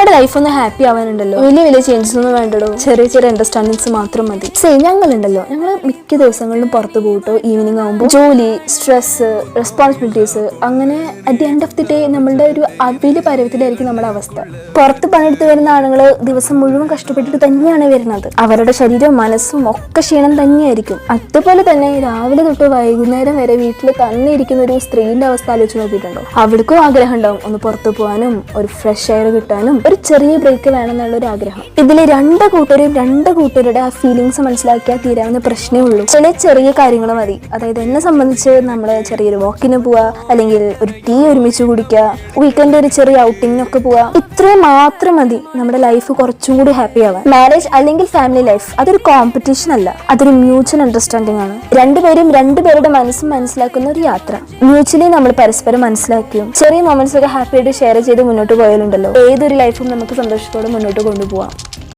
നമ്മുടെ ലൈഫ് ഒന്ന് ഹാപ്പി ആവാനുണ്ടല്ലോ, വലിയ വലിയ ചേഞ്ചസ് ഒന്നും വേണ്ടല്ലോ, ചെറിയ ചെറിയ അണ്ടർസ്റ്റാൻഡിങ്സ് മാത്രം മതി. ഞങ്ങളുണ്ടല്ലോ, ഞങ്ങൾ മിക്ക ദിവസങ്ങളിലും പുറത്ത് പോയിട്ടോ ഈവനിങ് ആകുമ്പോൾ ജോലി, സ്ട്രെസ്, റെസ്പോൺസിബിലിറ്റീസ്, അങ്ങനെ at the end of the day നമ്മളുടെ ഒരു വലിയ പരുവത്തിലായിരിക്കും നമ്മുടെ അവസ്ഥ. പുറത്ത് പണിയെടുത്ത് വരുന്ന ആളുകൾ ദിവസം മുഴുവൻ കഷ്ടപ്പെട്ടിട്ട് തന്നെയാണ് വരുന്നത്. അവരുടെ ശരീരവും മനസ്സും ഒക്കെ ക്ഷീണം തന്നെയായിരിക്കും. അതുപോലെ തന്നെ രാവിലെ തൊട്ട് വൈകുന്നേരം വരെ വീട്ടിൽ തന്നെ ഇരിക്കുന്ന ഒരു സ്ത്രീന്റെ അവസ്ഥ ആലോചിച്ച് നോക്കിയിട്ടുണ്ടോ? അവർക്കും ആഗ്രഹം ഉണ്ടാവും ഒന്ന് പുറത്തു പോകാനും ഒരു ഫ്രഷ് എയർ കിട്ടാനും ഒരു ചെറിയ ബ്രേക്ക് വേണമെന്നുള്ള ഒരു ആഗ്രഹം. ഇതിൽ രണ്ട് കൂട്ടരുടെ ആ ഫീലിങ്സ് മനസ്സിലാക്കിയാൽ തീരാവുന്ന പ്രശ്നമേ ഉള്ളൂ. ചില ചെറിയ കാര്യങ്ങൾ മതി. അതായത് എന്നെ സംബന്ധിച്ച് നമ്മൾ ചെറിയൊരു വാക്കിന് പോവാ, അല്ലെങ്കിൽ ഒരു ടീ ഒരുമിച്ച് കുടിക്കുക, വീക്കെൻഡ് ഒരു ചെറിയ ഔട്ടിങ്ങിനൊക്കെ പോവാ. ഇത്രയും മാത്രം മതി നമ്മുടെ ലൈഫ് കുറച്ചും കൂടി ഹാപ്പി ആവാൻ. മാരേജ് അല്ലെങ്കിൽ ഫാമിലി ലൈഫ് അതൊരു കോമ്പറ്റീഷൻ അല്ല, അതൊരു മ്യൂച്വൽ അണ്ടർസ്റ്റാൻഡിംഗ് ആണ്. രണ്ടുപേരുടെ മനസ്സും മനസ്സിലാക്കുന്ന ഒരു യാത്ര. മ്യൂച്വലി നമ്മൾ പരസ്പരം മനസ്സിലാക്കിയും ചെറിയ മൊമെന്റ്സ് ഒക്കെ ഹാപ്പി ആയിട്ട് ഷെയർ ചെയ്ത് മുന്നോട്ട് പോയാലുണ്ടല്ലോ, ഏതൊരു ലൈഫും നമുക്ക് സന്തോഷത്തോടെ മുന്നോട്ട് കൊണ്ടുപോകാം.